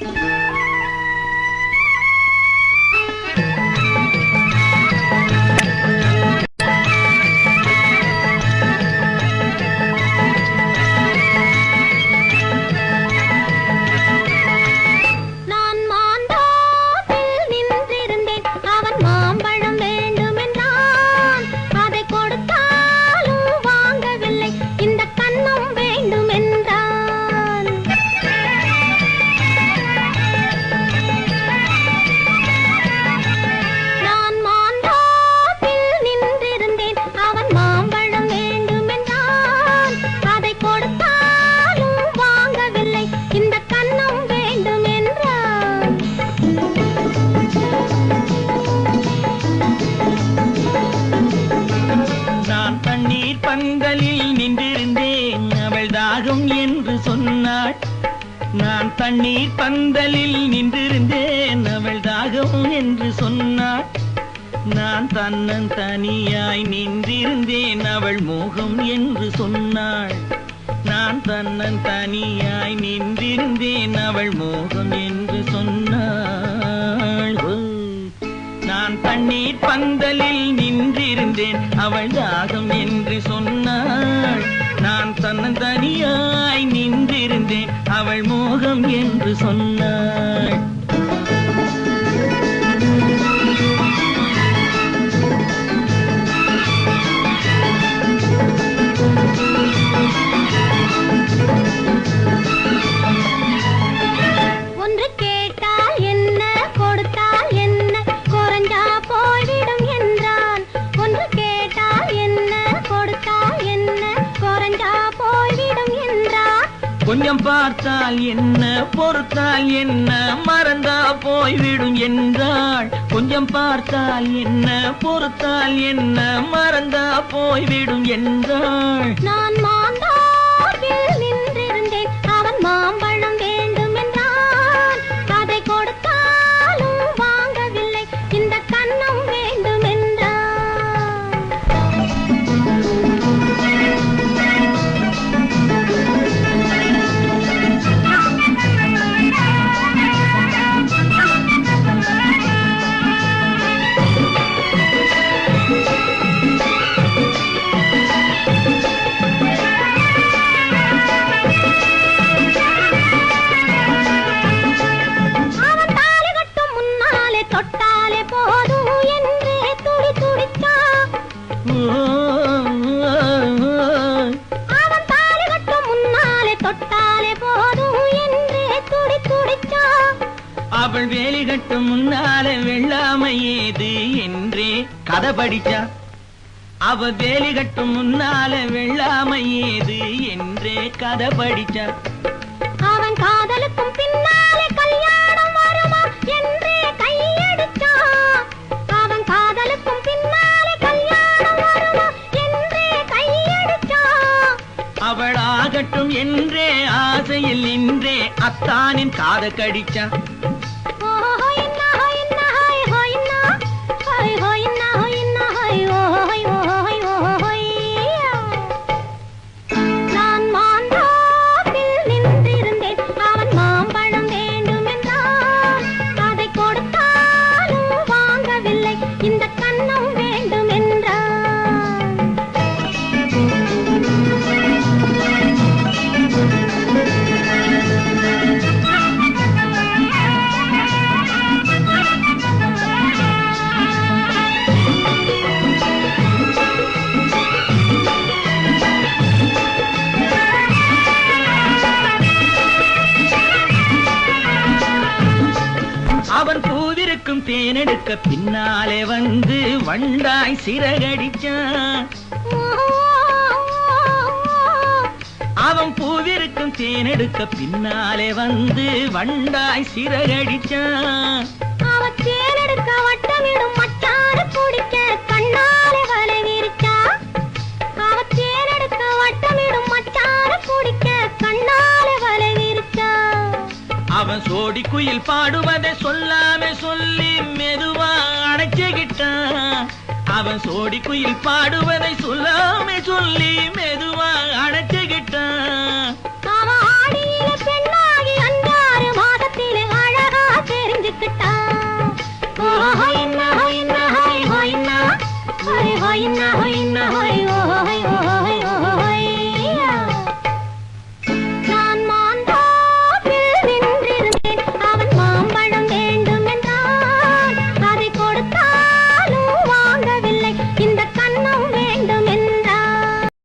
நான் தண்ணீர் பந்தலில் நின்றிருந்தேன் அவள் தாகம் என்று சொன்னாள். நான் தன்னன் தனியாய் நின்றிருந்தேன் அவள் மோகம் என்று சொன்னாள். நான் தன்னன் தனியாய் நின்றிருந்தேன் அவள் மோகம் என்று சொன்னாள். நான் தண்ணீர் பந்தலில் நின்றிருந்தேன் அவள் தாகம் என்று சொன்னாள். நான் தன்னன் தனியாய் நின்றிருந்தேன் அவள் மோகம் என்று சொன்னாள். ஒன்று கேட்டால் என்ன கொடுத்தால் என்ன குறைஞ்சா போய்விடும் என்றான். ஒன்று கேட்டால் என்ன கொடுத்தால் என்ன குறைஞ்சா போய்விடும் என்றான். கொஞ்சம் பார்த்தால் என்ன பொறுத்தால் என்ன மறந்தா போய்விடும் என்றாள். கொஞ்சம் பார்த்தால் என்ன பொறுத்தால் என்ன மறந்தா போய்விடும் என்றாள். நான் மாந்தாவில் நின்றிருந்தேன் அவன் மாம்பழம் வேண்டும் என்றான். அதை கொடுத்தாலும் வாங்கவில்லை இந்த கன்னம் வேண்டும் என்றான். தொட்டாலே போதும் என்றே துடி துடித்தான். அவன் தாலி கட்டும் முன்னாலே தொட்டாலே போதும் என்றே துடி துடித்தான். அவள் வேலி கட்டும் முன்னாலே வெள்ளாமை ஏது என்றே கதை படிச்சா. அவ வேலி கட்டும் முன்னாலே வெள்ளாமை ஏது என்றே கதை படிச்சா. அவன் காதலுக்கும் பின்னாலே கல்யாணம் வருமா என்றே கையடிச்சான். அவன் காதலுக்கும் பின்னாலே கல்யாணம் வருமா என்றே கையடிச்சான். அவள் ஆகட்டும் என்றே ஆசையில் நின்றே அத்தானின் காத கடிச்சா. நான் மாந்தாவில் நின்றிருந்தேன் அவன் மாம்பழம் வேண்டும் என்றான். அதை கொடுத்தாலும் வாங்கவில்லை இந்த கன்னம் வேண்டும் என்றான். அவன் பூவிருக்கும் தேனெடுக்க பின்னாலே வந்து வண்டாய் சிறகடிச்சான். அவன் பூவிருக்கும் தேனெடுக்க பின்னாலே வந்து வண்டாய் சிறகடிச்சான். அவன் தேனெடுக்க வட்டமிடும் மச்சான குடிக்க கண்ணாலே வலை விரிச்சா. அவன் தேனெடுக்க வட்டமிடும் மச்சான குடிக்க கண்ணாலே வலை விரிச்சா. அவன் சோடி குயில் பாடுவதை சொல்லாம சொல்லி மெதுவா அணைச்சுக்கிட்டான். அவன் சோடி குயில் பாடுவதை சொல்லாம சொல்லி மெதுவா அணைச்சுக்கிட்டான்.